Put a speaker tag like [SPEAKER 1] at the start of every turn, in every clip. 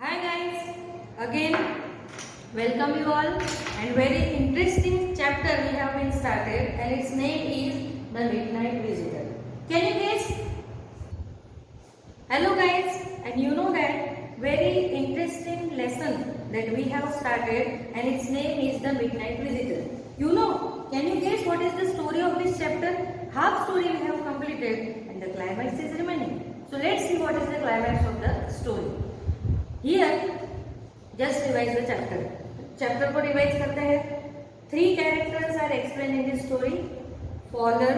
[SPEAKER 1] Hi guys, again welcome you all and very interesting chapter we have been started and its name is The Midnight Visitor. Can you guess? Hello guys, and you know that very interesting lesson that we have started and its name is The Midnight Visitor. You know, can you guess what is the story of this chapter? Half story we have completed and the climax is remaining. So let's see what is the climax of the story. Here, just revise the chapter. Chapter को revise करते हैं. 3 characters are explained in this story: Fowler,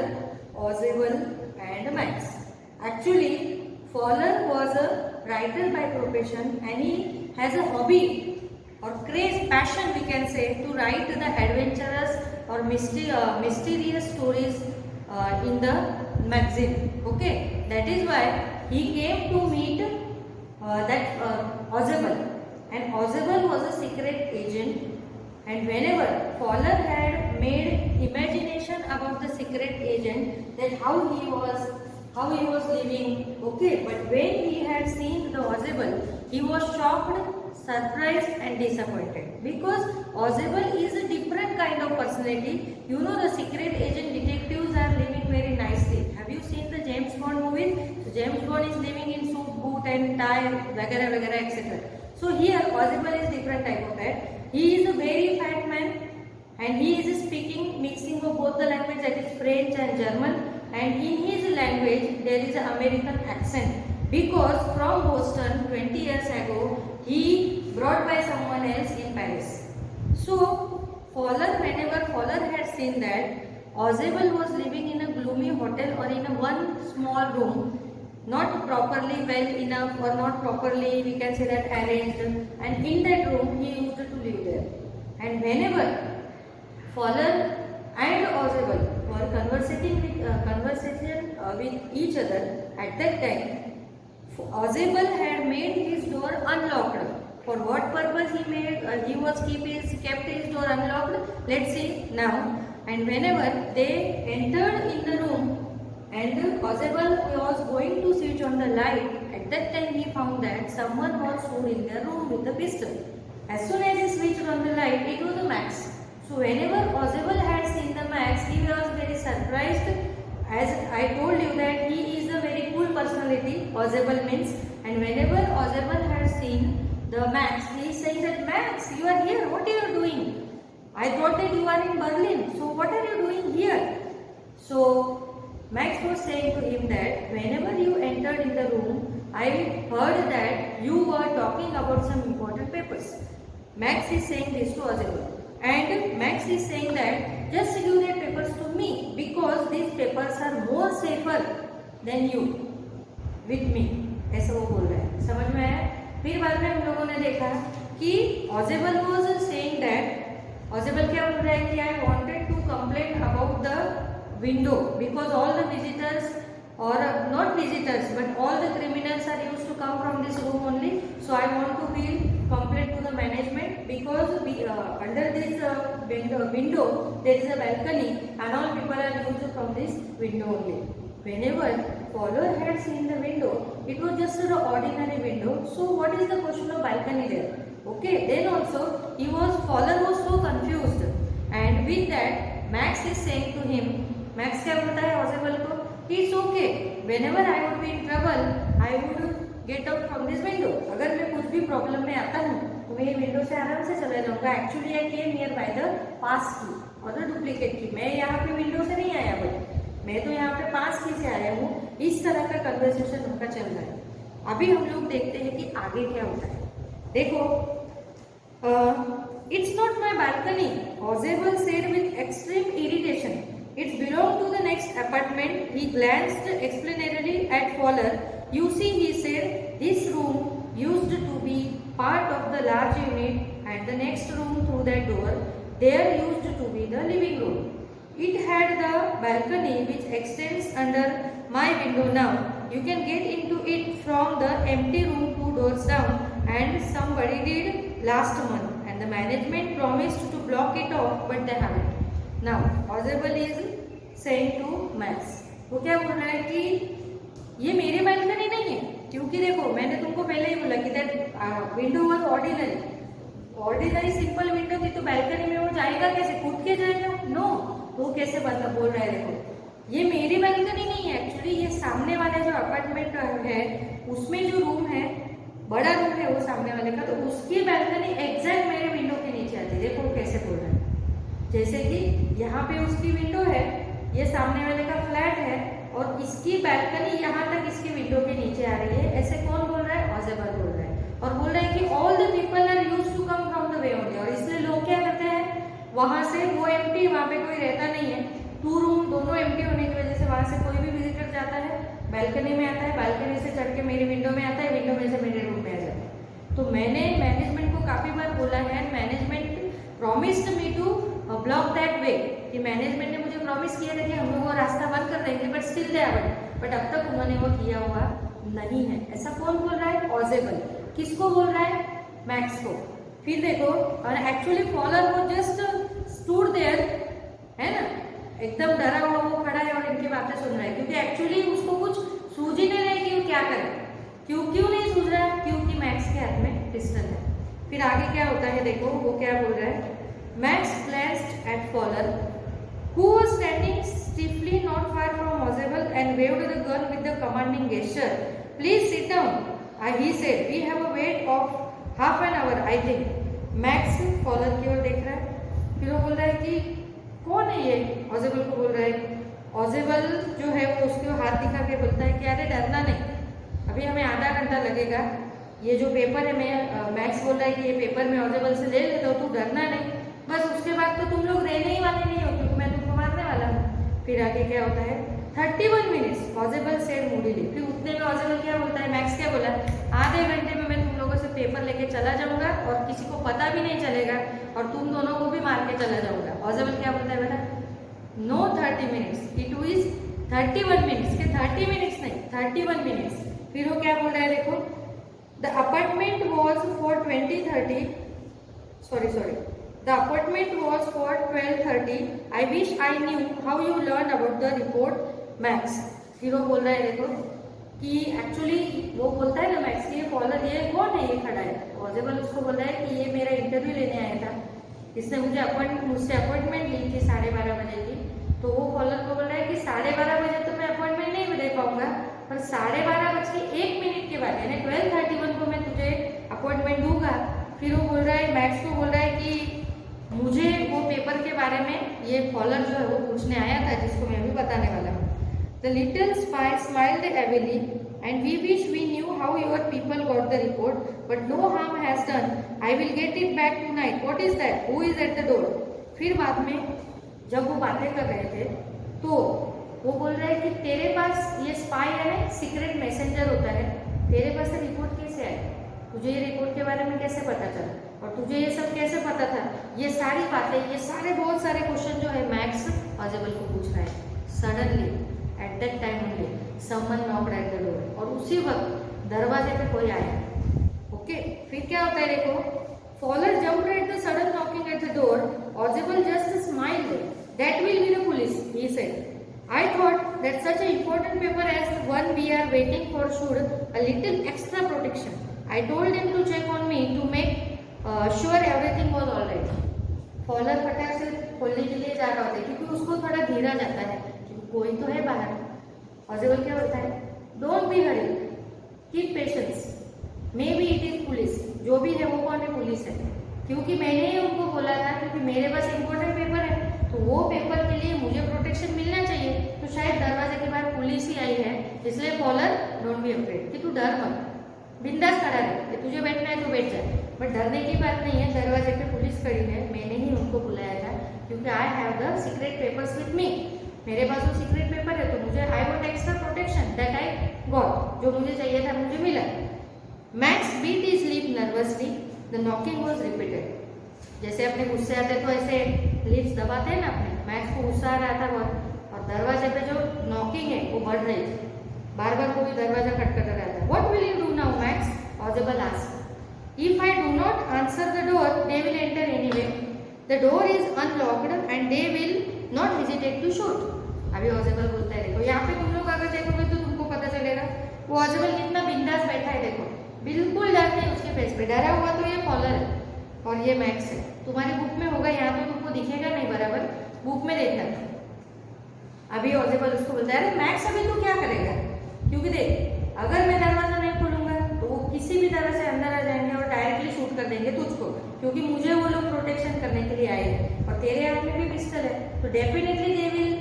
[SPEAKER 1] Ozable, and Max. Actually, Fowler was a writer by profession, and he has a hobby or craze, passion we can say, to write the adventurous or mysterious stories in the magazine. Okay, that is why he came to meet Ozable, and Ozable was a secret agent, and whenever Fowler had made imagination about the secret agent, that how he was living, okay, but when he had seen the Ozable, he was shocked, surprised and disappointed, because Ozable is a different kind of personality. You know, the secret agent detectives are living very nicely. Have you seen the James Bond movies? So James Bond is living in suit, boot and tie, वगैरह वगैरह etc. So here Ozable is different type of that. He is a very fat man and he is speaking mixing of both the language, that is French and German, and in his language there is an American accent, because from Boston 20 years ago he brought by someone else in Paris. So whenever Fowler had seen that Ozable was living in a gloomy hotel or in a one small room, not properly well enough or not properly, we can say that, arranged, and in that room he used to live there. And whenever Fowler and Ozable were conversing with each other, at that time Ozable had made his door unlocked. For what purpose he kept his door unlocked? Let's see now. And whenever they entered in the room and Ozable was going to switch on the light, at that time he found that someone was stood in the room with a pistol. As soon as he switched on the light, it was a Max. So whenever Ozable had seen the Max, he was very surprised. As I told you that he is a very cool personality, Ozable means, and whenever Ozable had seen the Max, he is saying that, Max, you are here, what are you doing? I thought that you are in Berlin, so what are you doing here? So Max was saying to him that whenever you entered in the room, I heard that you were talking about some important papers. Max is saying this to Ozable, and Max is saying that just give the papers to me, because these papers are more safer than you with me. ऐसा वो बोल रहा है, समझ में आया? फिर बाद में हम लोगों ने देखा कि Ozable was saying that, Ozable क्या बोल रहा है कि I wanted to complain about the window, because all the visitors, or not visitors but all the criminals are used to come from this room only, so I want to feel complaint to the management, because under this window there is a balcony and all people are used from this window only. Whenever Fowler had seen the window, it was just an ordinary window, so what is the question of balcony there? Okay, then also Fowler was so confused, and with that Max is saying to him, Max क्या बोलता है Ozable को, it's okay, whenever I would be in trouble, I would get out from this window. अगर मैं कुछ भी problem में आता हूँ तो मैं ये विंडो से आराम से चला जाऊँगा. Actually I came near by the pass की और द डुप्लीकेट की. मैं यहाँ पे विंडो से नहीं आया भाई, मैं तो यहाँ पे पास की से आया हूँ. इस तरह का कन्वर्सेशन उनका चल रहा है. अभी हम लोग देखते हैं कि आगे क्या होता है. देखो, it's not my balcony, Ozable said with extreme irritation. It belonged to the next apartment. He glanced explanatory at Fowler. You see, he said, this room used to be part of the large unit, and the next room through that door, there used to be the living room. It had the balcony which extends under my window now. You can get into it from the empty room 2 doors down, and somebody did last month, and the management promised to block it off, but they haven't. Now Ozable is saying to Max, वो क्या बोल रहा है कि ये मेरे balcony नहीं है, क्योंकि देखो मैंने तुमको पहले ही बोला कि that window was ordinary simple window थी, तो बैल्कनी में वो जाएगा कैसे, कूद के जाएगा? नो, वो कैसे बोल रहा है, देखो ये मेरी बैल्कनी नहीं है एक्चुअली, ये सामने वाले जो अपार्टमेंट है उसमें जो रूम है, बड़ा रूम है वो सामने वाले का, तो उसकी बैल्कनी एग्जैक्ट मेरे विंडो के नीचे आती है। देखो वो कैसे बोल रहा है, जैसे कि यहाँ पे उसकी विंडो है, ये सामने वाले का फ्लैट है और इसकी बैल्कनी यहाँ तक इसके विंडो के नीचे आ रही है। ऐसे कौन बोल रहा है? ऑजेबल बोल रहा है, और बोल रहा है कि all the people are used to come from the way only, और इसलिए लोग क्या करते हैं, वहां से वो एम्प्टी, वहां पे कोई रहता नहीं है, 2 रूम दोनों एम्प्टी होने की वजह से वहां से कोई भी विजिटर जाता है, बैल्कनी में आता है, बैल्कनी से चढ़ के मेरी विंडो में आता है, विंडो में से मेरे रूम में आ जाता है। तो मैंने मैनेजमेंट को काफी बार बोला है, management promised me to block that way, कि मैनेजमेंट ने मुझे प्रॉमिस किया था कि हम लोग वो रास्ता बंद कर देंगे, but still they haven't, but अब तक उन्होंने वो किया हुआ नहीं है। ऐसा कौन बोल रहा है? ऑजेबल। किसको बोल रहा है? मैक्स को। फिर देखो, और एक्चुअली फॉलोअर वो जस्ट स्टूड देयर, है ना, एकदम डरा हुआ वो खड़ा है और इनकी बातें सुन रहा है, क्योंकि एक्चुअली उसको कुछ सूझ ही नहीं रहा है कि वो क्या करे। क्यों नहीं सूझ रहा है? क्योंकि मैक्स के हाथ में पिस्टल है। फिर आगे क्या होता है, देखो वो क्या बोल रहा है, max glanced at Fowler, who was standing stiffly not far from Ozable, and waved the gun with the commanding gesture. Please sit down, he said. We have a wait of half an hour, I think. Max Fowler की ओर देख रहा है, फिर वो बोल रहा है कि कौन है ये? ऑजेबल को बोल रहा है। ऑजेबल जो है वो उसको हाथ दिखा के बोलता है कि अरे डरना नहीं, अभी हमें आधा घंटा लगेगा, ये जो पेपर है, मैं मैक्स बोल रहा है कि ये पेपर मैं ऑजेबल से ले लेता हूँ, तू डरना नहीं, बस उसके बाद तो तुम लोग रहने ही वाले नहीं हो, क्योंकि मैं तुमको मारने वाला हूँ। फिर आगे क्या होता है, 31 मिनट्स ऑजेबल सेड मूडीली। फिर उतने में ऑजेबल क्या बोलता है, मैक्स क्या बोला, आधे घंटे में मैं तुम लोगों से पेपर लेके चला जाऊंगा और किसी को पता भी नहीं चलेगा और तुम दोनों को भी मार के चला जाऊंगा। ऑजेबल क्या बोलता है बेटा, no 30 minutes, it is 31 minutes, के 30 मिनट्स नहीं 31 मिनट्स। फिर वो क्या बोल रहा है, देखो, the apartment was for 2030, sorry, the appointment was for 12:30. I wish I knew how you learned about the report, Max. फिर वो बोल रहा है, देखो कि एक्चुअली वो बोलता है ना मैक्स की, ये फॉलोअर ये कौन है, ये खड़ा है, ऑजेबल उसको बोल रहा है कि ये मेरा इंटरव्यू लेने आया था, इसने मुझसे अपॉइंटमेंट ली थी 12:30 बजे की। तो वो फॉलोअर को बोल रहा है कि 12:30 बजे तो मैं अपॉइंटमेंट नहीं दे पाऊंगा, पर 12:12 के बाद यानी 12:31 को मैं तुझे अपॉइंटमेंट दूंगा। फिर वो बोल रहा है, मैक्स को बोल रहा है कि मुझे वो पेपर के बारे में ये फॉलोअर जो है वो पूछने आया था, जिसको मैं अभी बताने वाला हूँ। The little spy smiled heavily, and we wish we knew how your people got the report, but no harm has done. I will get it back tonight. What is that? Who is at the door? फिर बाद में जब वो बातें कर रहे थे तो वो बोल रहा है कि तेरे पास ये स्पाई है ना, सीक्रेट मैसेंजर होता है, तेरे पास से रिपोर्ट कैसे आई, तुझे ये रिपोर्ट के बारे में कैसे पता चला, और तुझे ये सब कैसे पता था? ये सारी बातें, ये सारे बहुत सारे क्वेश्चन जो है मैक्स ऑजेबल को पूछ रहा है। Suddenly at that time only someone knocked at the door, और उसी वक्त दरवाजे पे कोई आया। ओके, फिर क्या होता है, देखो, follower jumped at the sudden knocking at the door, ऑजेबल just smiled, that will be the police, he said. I thought that such an important paper as the one we are waiting for should a little extra protection. I told them to check on me to make sure everything was all right. Follower फटाक से खोलने के लिए जा रहा होता है, क्योंकि उसको थोड़ा धीरा जाता है, क्योंकि कोई तो है बाहर। ऑजेबल क्या बोलता है, don't be Hari, keep patience, may be it is police, जो भी है वो कौन है, पुलिस है, क्योंकि मैंने ही उनको बोला था, क्योंकि मेरे पास इम्पोर्टेंट पेपर है, तो वो पेपर के लिए मुझे प्रोटेक्शन मिलना चाहिए, तो शायद दरवाजे के बाहर पुलिस ही आई है, इसलिए फॉलोअर डोंट बी अफ्रेड, कि तू डर मत, बिंदास खड़ा रहे, कि तुझे बैठना है तो बैठ जाए, बट डरने की बात नहीं है, दरवाजे पे पुलिस खड़ी है, मैंने ही उनको बुलाया था, क्योंकि I have the secret papers with me, मेरे पास वो सीक्रेट पेपर है, तो मुझे I want extra protection that I got, जो मुझे चाहिए था मुझे मिला। Max beat his lip nervously, the knocking was repeated. जैसे अपने गुस्से आते तो ऐसे लिप्स दबाते हैं ना अपने, मैक्स को गुस्सा आ रहा था बहुत, और दरवाजे पे जो नॉकिंग है वो बढ़ रही थी, बार बार कोई दरवाजा खटखटा रहा था। What will you do now Max, Ausable asked. If I do not answer the door they will enter anyway, the door is unlocked and they will not hesitate to shoot. अभी ऑजेबल बोलता है, देखो यहाँ पे तुम लोग अगर देखोगे तो तुमको पता चलेगा वो ऑजेबल कितना बिंदास बैठा है, देखो बिल्कुल डर नहीं उसके फेस पे। डरा हुआ तो ये फॉलर है और ये मैक्स है। तुम्हारी बुक में होगा, यहाँ तो तुमको दिखेगा नहीं बराबर, बुक में देखना। अभी ऑजेबल उसको बोलता है, अरे मैक्स अभी तू क्या करेगा, क्योंकि देख अगर मैं दरवाजा नहीं खोलूंगा तो वो किसी भी तरह से अंदर आ जाएंगे और डायरेक्टली शूट कर देंगे तुझको, क्योंकि मुझे वो लोग प्रोटेक्शन करने के लिए आए हैं और तेरे हाथ में भी पिस्टल है, तो definitely they will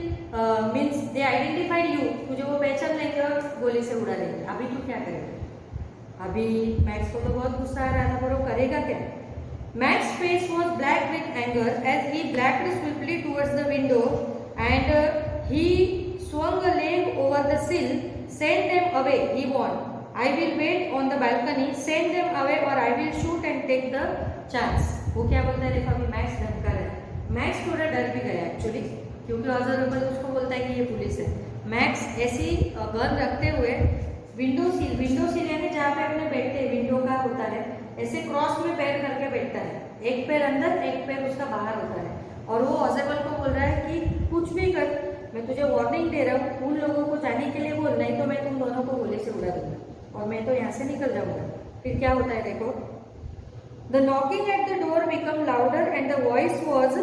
[SPEAKER 1] means they identified you, तुझे वो पहचान लेंगे और गोली से उड़ा देंगे। अभी तू क्या करेगा? अभी मैक्स को तो बहुत गुस्सा आ रहा था, पर वो करेगा क्या? Max's face was black with anger as he backed swiftly towards the window and he swung a leg over the sill. Send them away, he warned. I will wait on the balcony. Send them away or I will shoot and take the chance. वो क्या बोलता है, देखो अभी max धमका रहा है। Max थोड़ा डर भी गया एक्चुअली, क्योंकि ऑब्जर्वेबल उसको बोलता है कि ये पुलिस है। मैक्स ऐसी गन रखते हुए विंडो सील यानी जहाँ पे अपने बैठते हैं, विंडो का होता है, ऐसे क्रॉस में पैर करके बैठता है, एक पैर अंदर एक पैर उसका बाहर होता है, और वो ऑजेबल को बोल रहा है कि कुछ भी कर, मैं तुझे वार्निंग दे रहा हूँ, उन लोगों को जाने के लिए बोल, नहीं तो मैं तुम दोनों को गोली से उड़ा दूंगा और मैं तो यहाँ से निकल जाऊंगा। फिर क्या होता है देखो, the knocking at the door become louder and the voice was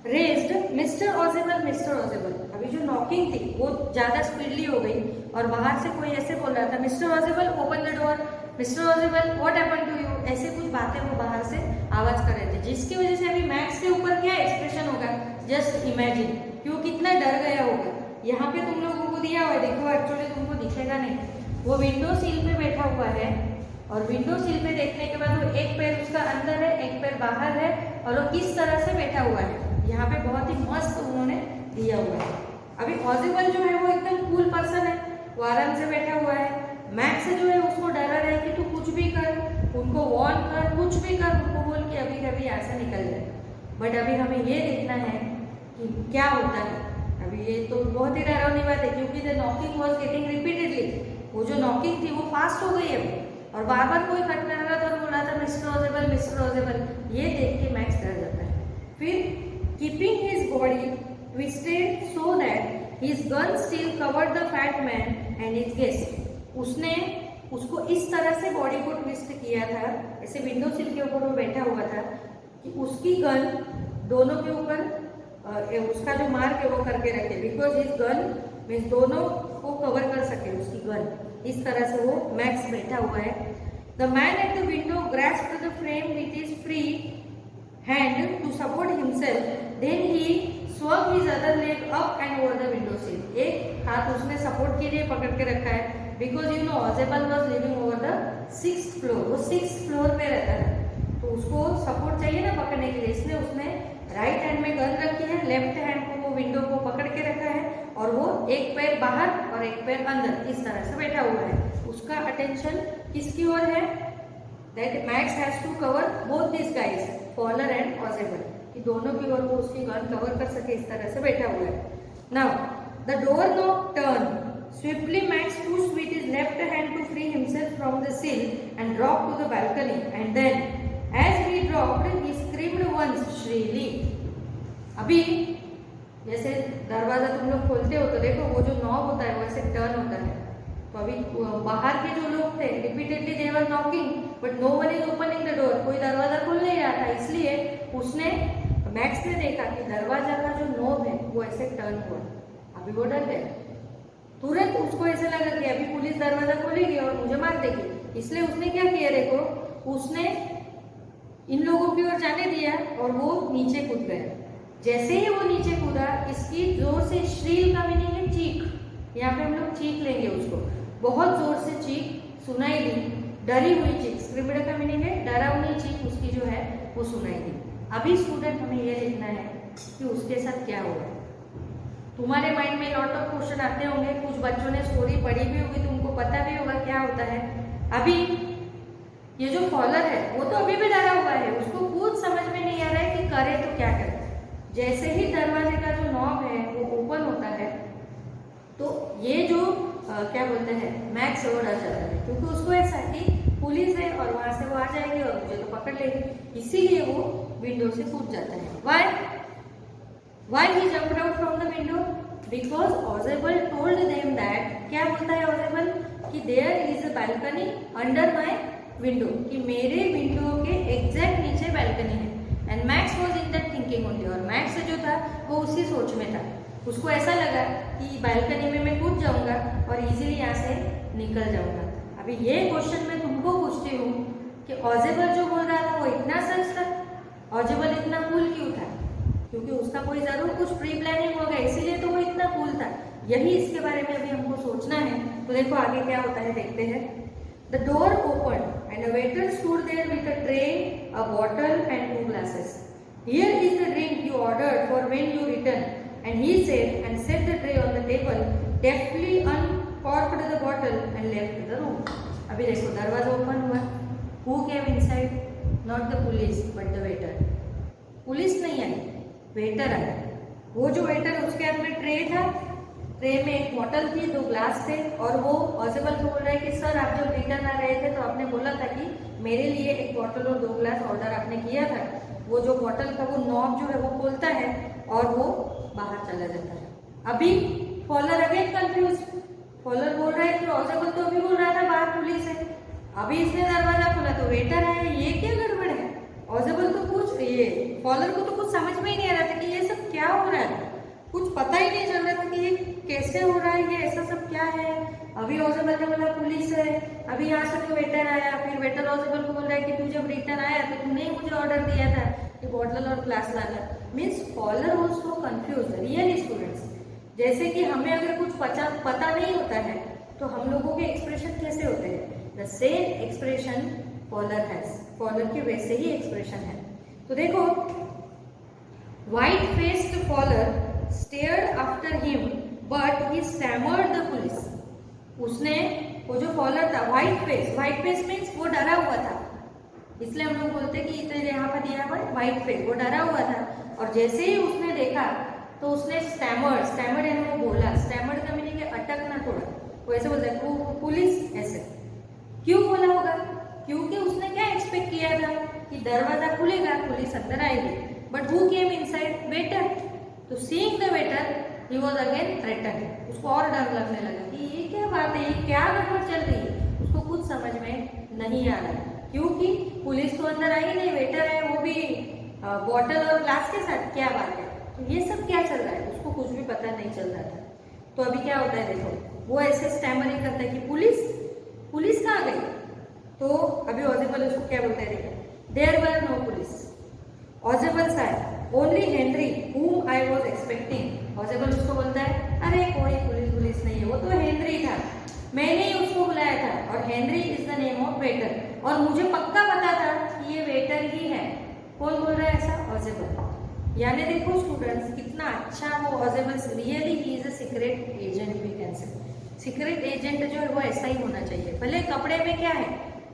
[SPEAKER 1] raised, mister ऑजेबल, mister ऑजेबल। अभी जो नॉकिंग थी वो ज्यादा स्पीडली हो गई और बाहर से कोई ऐसे बोल रहा था, mister Ausable open the door, mister Ausable what happened to you, ऐसे कुछ बातें वो बाहर से आवाज कर रहे थे, जिसकी वजह से अभी मैक्स के ऊपर क्या एक्सप्रेशन होगा, जस्ट इमेजिन कि वो कितना डर गया होगा। यहाँ पे तुम लोगों को दिया हुआ है, देखो एक्चुअली तुमको दिखेगा नहीं, वो विंडो सील पे बैठा हुआ है और विंडो सील पे देखने के बाद वो एक पैर उसका अंदर है एक पैर बाहर है और वो किस तरह से बैठा हुआ है, यहाँ पे बहुत ही मस्त उन्होंने दिया हुआ है। अभी ऑजेबल जो है वो एकदम कूल पर्सन है, वो आराम से बैठा हुआ है। मैक्स जो है उसको डरा रहा है कि तू कुछ भी कर, उनको वार्न कर, कुछ भी कर, उनको बोल के अभी कभी यहाँ से निकल जाए। बट अभी हमें ये देखना है कि क्या होता है। अभी ये तो बहुत ही डरावनी बात है, क्योंकि the knocking was getting repeatedly, वो जो नॉकिंग थी वो फास्ट हो गई अभी, और बार बार कोई खटखटा रहा था और बोला था मिस्टर ऑजेबल, मिस्टर ऑजेबल। ये देख के मैक्स डर जाता है। फिर keeping his body twisted so that his gun still covered the fat man and his guest, उसने उसको इस तरह से बॉडी को ट्विस्ट किया था, ऐसे विंडो सिल के ऊपर वो बैठा हुआ था कि उसकी गन दोनों के ऊपर उसका जो मार्क है वो करके रखे, बिकॉज हिज गन मीन्स दोनों को कवर कर सके उसकी गन, इस तरह से वो मैक्स बैठा हुआ है। The man at the window grasped the frame with his free hand to support himself, then he swung his other leg up and over the window sill. एक हाथ उसने सपोर्ट के लिए पकड़ के रखा है, because you know ऑजेबल was living over the 6th floor, वो 6th फ्लोर पे रहता है, तो उसको सपोर्ट चाहिए ना पकड़ने के लिए, इसलिए उसने राइट हैंड में गन रखी है, लेफ्ट हैंड को वो विंडो को पकड़ के रखा है और वो एक पैर बाहर और एक पैर अंदर इस तरह से बैठा हुआ है। उसका अटेंशन किसकी ओर है, that Max has to cover both this guys, Fowler and Ausable, कि दोनों की ओर वो उसकी गन कवर कर सके, इस तरह से बैठा हुआ है। Now the door knock turn swiftly, Max pushed with his left hand to free himself from the sill and dropped to the balcony, and then as he dropped he screamed once shrilly. अभी जैसे दरवाजा तुम लोग खोलते हो तो देखो वो जो नॉब होता है वो ऐसे टर्न होता है, तो अभी बाहर के जो लोग थे repeatedly they were knocking but no one is opening the door, कोई दरवाजा खोल नहीं रहा था, इसलिए उसने मैक्स ने देखा कि दरवाजा का जो नॉब है वो ऐसे टर्न हुआ। अभी वो डर गया, तुरंत उसको ऐसे लगा कि अभी पुलिस दरवाजा खोलेगी और मुझे मार देगी, इसलिए उसने क्या किया देखो, उसने इन लोगों की ओर जाने दिया और वो नीचे कूद गया। जैसे ही वो नीचे कूदा, इसकी जोर से श्रील का मीनिंग है चीख, यहाँ पे हम लोग चीख लेंगे उसको, बहुत जोर से चीख सुनाई दी, डरी हुई चीख, स्क्रिप्ट का मीनिंग है डरावनी चीख उसकी जो है वो सुनाई दी। अभी स्टूडेंट हमें ये लिखना है कि उसके साथ क्या हुआ। तुम्हारे माइंड में लॉट ऑफ क्वेश्चन आते होंगे, कुछ बच्चों ने स्टोरी पढ़ी भी होगी, तुमको पता भी होगा क्या होता है। अभी ये जो फॉलर है वो तो अभी भी डरा हुआ है, उसको कुछ समझ में नहीं आ रहा है कि करे तो क्या करे। जैसे ही दरवाजे का जो नॉब है वो ओपन होता है तो ये जो क्या बोलते हैं मैक्स और डर जाता है, क्योंकि उसको ऐसा कि पुलिस है और वहां से वो आ जाएगी और मुझे तो पकड़ लेगी, इसीलिए वो विंडो से कूद जाता है। Why he jumped out from the window? Because Ausable told them that, क्या बोलता है ऑजेबल, कि there is a balcony under my window, कि मेरे विंडो के एग्जैक्ट नीचे बालकनी है। And Max was in that thinking only, और मैक्स जो था वो उसी सोच में था। उसको ऐसा लगा कि बालकनी में मैं कूद जाऊंगा और इजीली यहाँ से निकल जाऊंगा। अभी ये क्वेश्चन मैं तुमको पूछती हूँ कि ऑजेबल जो बोल रहा था वो इतना सच था? ऑजेबल इतना कूल क्यों था? क्योंकि उसका कोई जरूर कुछ प्री प्लानिंग होगा, इसीलिए तो वो इतना कूल था। यही इसके बारे में अभी हमको सोचना है। तो देखो आगे क्या होता है, देखते हैं। The door open and a waiter stood there with a tray, a bottle and 2 glasses. Here is the drink you ordered for when you return, and he said and set the tray on the table, deftly uncorked the bottle and left the room. अभी देखो दरवाजा open हुआ, who came inside? Not the police but the waiter. Police नहीं आई, waiter आया। वो जो waiter, उसके हाथ में ट्रे था, ट्रे में एक बॉटल थी, 2 ग्लास थे, और वो ऑजेबल को बोल रहा है कि सर आप जब रिटर्न आ रहे थे तो आपने बोला था कि मेरे लिए एक बॉटल और 2 ग्लास ऑर्डर आपने किया था। वो जो बॉटल का वो नॉब जो है वो खोलता है और वो बाहर चला जाता है। अभी फॉलर अगेन कंफ्यूज, फॉलर बोल रहा है कि ऑजेबल तो अभी बोल रहा था बाहर पुलिस है, अभी इसने दरवाजा खोला तो वेटर है, ये क्या गड़बड़ है? ऑजेबल तो कुछ, ये फॉलर को तो कुछ समझ में ही नहीं आ रहा था कि ये सब क्या हो रहा है, कुछ पता ही नहीं चल रहा था कि ये कैसे हो रहा है, ये ऐसा सब क्या है। अभी ऑजेबल ने बोला पुलिस है, अभी यहाँ से तो वेटर आया, फिर वेटर ऑजेबल को बोल रहा है कि तू जब रिटर्न आया तो तूने ही मुझे ऑर्डर दिया था कि बॉटल और ग्लास लाना। Means Fowler was so confuse. Real students, जैसे कि हमें अगर कुछ पता नहीं होता है तो हम लोगों के एक्सप्रेशन कैसे होते हैं, the same expression Fowler has, Fowler के वैसे ही एक्सप्रेशन है। तो देखो, white faced Fowler stared after him but he stammered the police. उसने, वो जो फॉलर था, व्हाइट फेस मीन्स वो डरा हुआ था, इसलिए हम लोग बोलते हैं कि इधर यहाँ पर दिया हुआ व्हाइट फेस, वो डरा हुआ था। और जैसे ही उसने देखा तो उसने स्टैमर्ड यानी वो बोला, स्टैमर्ड का मीनिंग है अटकना थोड़ा, वो ऐसे बोलता है वो पुलिस ऐसे। क्यों बोला होगा? क्योंकि उसने क्या एक्सपेक्ट किया था कि दरवाजा खुलेगा, पुलिस अंदर आएगी, but who came inside? Waiter. तो seeing the waiter he was again threatened, उसको और डर लगने लगा कि ये क्या बात है, ये क्या गड़बड़ चल रही है, उसको कुछ समझ में नहीं आ रहा, क्योंकि पुलिस तो अंदर आई नहीं, वेटर है, वो भी बॉटल और ग्लास के साथ, क्या बात है, तो ये सब क्या चल रहा है, उसको कुछ भी पता नहीं चल रहा था। तो अभी क्या होता है, देखो वो ऐसे स्टैमरिंग करता है कि पुलिस कहाँ गई? तो अभी ऑजेबल उसको क्या बोलता है, देखो, देयर वर नो पुलिस। ऑजेबल साहब, only Henry whom I was expecting। ऑजेबल उसको बोलता है, अरे कोई पुलिस नहीं है, वो तो हेनरी था, मैंने ही उसको बुलाया था, और Henry is the name of waiter, और मुझे पक्का पता था कि ये वेटर ही है। कौन बोल रहा है ऐसा? ऑजेबल। यानी देखो स्टूडेंट्स, कितना अच्छा वो Ausable, really he is a secret agent, we can say. Secret agent जो है वो ऐसा ही होना चाहिए, भले कपड़े में क्या है,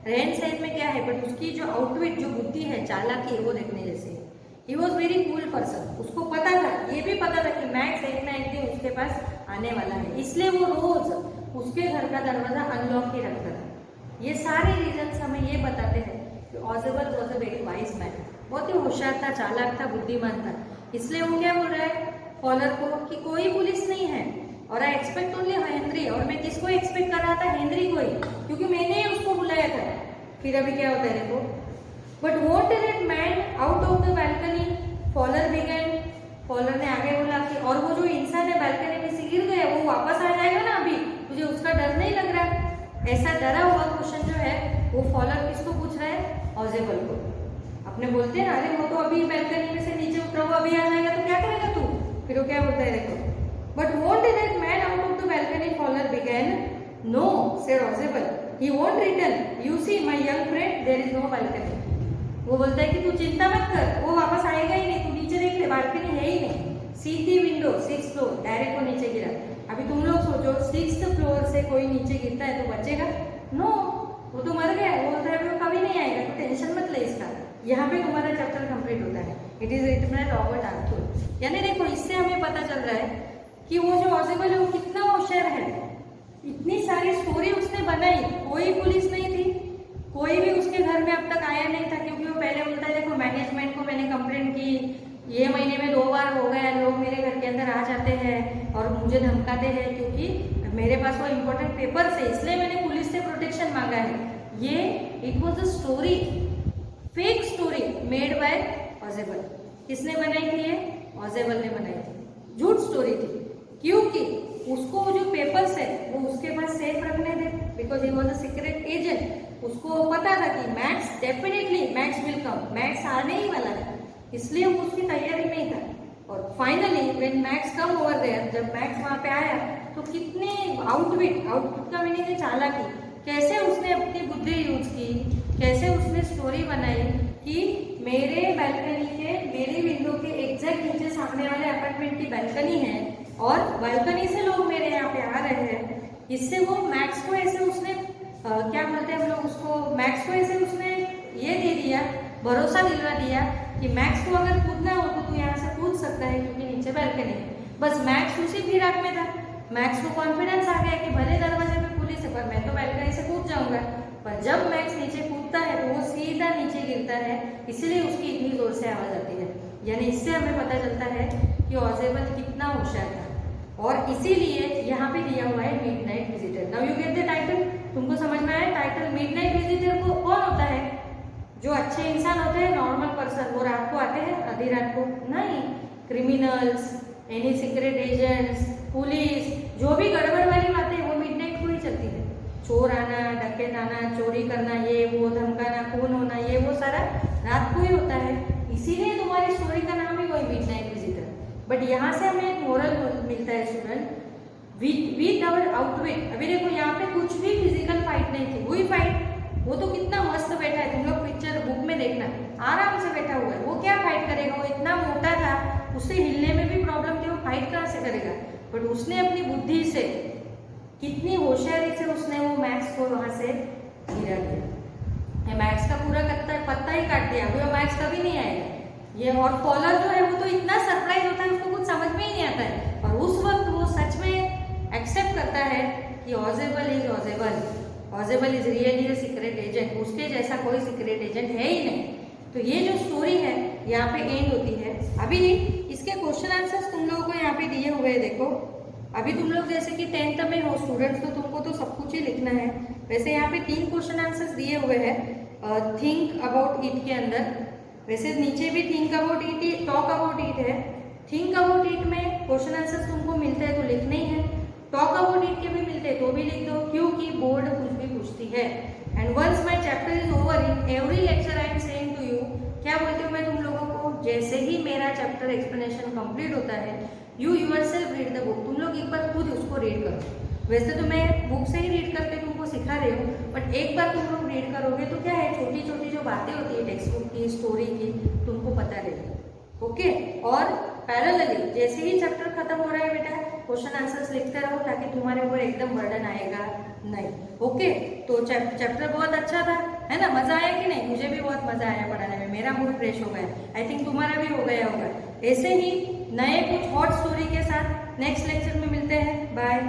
[SPEAKER 1] रहन सहन में क्या है, बट उसकी जो आउटविट, जो बुद्धि है, चालाकी है, वो देखने जैसे है। He was very cool person, उसको पता था, ये भी पता था कि मैक्स एक ना एक दिन उसके पास आने वाला है, इसलिए वो रोज उसके घर का दरवाजा अनलॉक ही रखता था। ये सारे रीजंस हमें ये बताते हैं कि ऑजेबल was a very wise man, बहुत ही होशियार था, चालाक था, बुद्धिमान था। इसलिए वो क्या बोल रहा है फॉलर को कि कोई पुलिस नहीं है, और आई एक्सपेक्ट ओनली हेनरी, और मैं किसको एक्सपेक्ट कर रहा था? हेनरी को ही, क्योंकि मैंने ही उसको बुलाया था। फिर अभी क्या होता है देखो, but what that man out of the balcony, Fowler began. फॉलर ने आगे बोला कि और वो जो इंसान है बालकनी में से गिर गया, वो वापस आ जाएगा ना, अभी तुझे उसका डर नहीं लग रहा? ऐसा डरा हुआ क्वेश्चन जो है वो फॉलर किसको पूछ रहा है? ऑजेबल को। अपने बोलते हैं ना, अरे वो तो अभी बालकनी में से नीचे उतरा हुआ, अभी आ जाएगा तो क्या करेगा तू? फिर वो क्या बोलता है देखो, but what did that man out of the balcony, Fowler began. No said Ausable, he won't return, you see my young friend, there is no balcony. वो बोलता है कि तू चिंता मत कर, वो वापस आएगा ही नहीं, तू नीचे देख ले, बालकनी है ही नहीं, सीधी विंडो, 6th फ्लोर, डायरेक्ट वो नीचे गिरा। अभी तुम लोग सोचो 6th फ्लोर से कोई नीचे गिरता है तो बचेगा? नो, वो तो मर गया, वो बोलता है वो कभी नहीं आएगा, तो टेंशन मत ले इसका। यहाँ पे तुम्हारा चैप्टर कंप्लीट होता है। It is written by Robert Arthur. यानी देखो, इससे हमें पता चल रहा है कि वो जो ऑजेबल है वो कितना होशियार है। इतनी सारी स्टोरी उसने बनाई, कोई पुलिस नहीं थी, कोई भी उसके घर में अब तक आया नहीं था, क्योंकि वो पहले बोलता है देखो मैनेजमेंट को मैंने कंप्लेंट की, ये महीने में 2 बार हो गया, लोग मेरे घर के अंदर आ जाते हैं और मुझे धमकाते हैं क्योंकि मेरे पास वो इम्पोर्टेंट पेपर्स है, इसलिए मैंने पुलिस से प्रोटेक्शन मांगा है। ये it was a story, fake story made by ऑजेबल। किसने बनाई थी ये? ऑजेबल ने बनाई थी। झूठ स्टोरी थी, क्योंकि उसको जो पेपर्स है वो उसके पास सेफ रखने थे, because he was a secret agent. उसको पता था कि max definitely max will come, max आने ही वाला है, इसलिए वो उसकी तैयारी में ही था। और finally when Max come over there, जब मैक्स वहां पे आया तो कितने आउटविट का मीनिंग है चालाकी, कैसे उसने अपनी बुद्धि यूज की, कैसे उसने स्टोरी बनाई कि मेरे बालकनी के, मेरी विंडो के एग्जैक्ट नीचे सामने वाले अपार्टमेंट की बालकनी है और बालकनी से लोग मेरे यहाँ पे आ रहे हैं। इससे वो मैक्स को ऐसे उसने क्या बोलते हैं हम लोग उसको, मैक्स को ऐसे उसने ये दे दिया, भरोसा दिलवा दिया कि मैक्स को अगर कूदना हो तो तू यहाँ से कूद सकता है क्योंकि नीचे बालकनी है। बस मैक्स उसी फिराक में था। मैक्स को कॉन्फिडेंस आ गया कि भले दरवाजे पे पुलिस है पर मैं तो बालकनी से कूद जाऊंगा। पर जब मैक्स नीचे कूदता है तो वो सीधा नीचे गिरता है, इसीलिए उसकी इतनी जोर से आवाज आती है। यानी इससे हमें पता चलता है कि ऑजेबल कितना होशियार था। और इसीलिए यहाँ पे दिया हुआ है midnight visitor. Now you get the title. तुमको समझ में आया टाइटल? मिडनाइट विजिटर को कौन होता है? जो अच्छे इंसान होते हैं, नॉर्मल पर्सन, वो रात को आते हैं, आधी रात को नहीं। Criminals, any secret agents, police, जो भी गड़बड़ वाली बातें वो मिडनाइट को ही चलती है। चोर आना, डकैत आना, चोरी करना, ये वो, धमकाना, खून होना, ये वो सारा रात को ही होता है। इसीलिए तुम्हारी स्टोरी का नाम ही वही मिडनाइट विजिटर। बट यहाँ से हमें एक मोरल मिलता है स्टूडेंट, विथ आवर आउटविट। अभी देखो यहाँ पे कुछ भी फिजिकल फाइट नहीं थी, वही फाइट, वो तो कितना मस्त बैठा है, तुम लोग पिक्चर बुक में देखना, आराम से बैठा हुआ है। वो क्या फाइट करेगा? वो इतना मोटा था, उससे हिलने में भी प्रॉब्लम थी, वो फाइट कहाँ से करेगा? बट उसने अपनी बुद्धि से, कितनी होशियारी से उसने वो मैक्स को वहां से गिरा दिया। मैक्स का पूरा पत्ता ही काट दिया। वो मैक्स कभी नहीं आएगा ये। और फॉलोअर जो है वो तो इतना सरप्राइज होता है, उसको कुछ समझ में ही नहीं आता है। और उस वक्त वो सच में एक्सेप्ट करता है कि ऑजेबल is ऑजेबल, ऑजेबल is really a secret agent. उसके जैसा कोई सीक्रेट एजेंट है ही नहीं। तो ये जो स्टोरी है यहाँ पे एंड होती है। अभी इसके क्वेश्चन आंसर्स तुम लोगों को यहाँ पे दिए हुए हैं, देखो। अभी तुम लोग जैसे कि 10th में हो स्टूडेंट्स, तो तुमको तो सब कुछ ही लिखना है। वैसे यहाँ पे 3 क्वेश्चन आंसर्स दिए हुए हैं थिंक अबाउट इट के अंदर। वैसे नीचे भी think about it, talk about it है। थिंक अबाउट इट में क्वेश्चन आंसर्स तुमको मिलते हैं तो लिखने ही है। टॉक अबाउट इट के भी मिलते हैं तो भी लिख दो, क्योंकि बोर्ड कुछ भी पूछती है। And once my chapter is over, in every lecture I am saying to you, क्या बोलती हूँ मैं तुम लोगों को, जैसे ही मेरा चैप्टर एक्सप्लेनेशन कंप्लीट होता है, you yourself read the book. तुम लोग एक बार खुद उसको रीड करो। वैसे तो मैं बुक से ही रीड करके तुमको सिखा रही हूँ, बट एक बार तुम लोग रीड करोगे तो क्या है, छोटी छोटी जो बातें होती है टेक्स्ट बुक की, स्टोरी की, तुमको पता रहेगी। ओके। और पैरेलली जैसे ही चैप्टर खत्म हो रहा है बेटा, क्वेश्चन आंसर्स लिखते रहो ताकि तुम्हारे ऊपर एकदम बर्डन आएगा नहीं। ओके। तो चैप्टर बहुत अच्छा था, है ना? मजा आया कि नहीं? मुझे भी बहुत मजा आया पढ़ाने में, मेरा मूड फ्रेश हो गया। आई थिंक तुम्हारा भी हो गया होगा। ऐसे ही नए कुछ हॉट स्टोरी के साथ नेक्स्ट लेक्चर में मिलते हैं। बाय।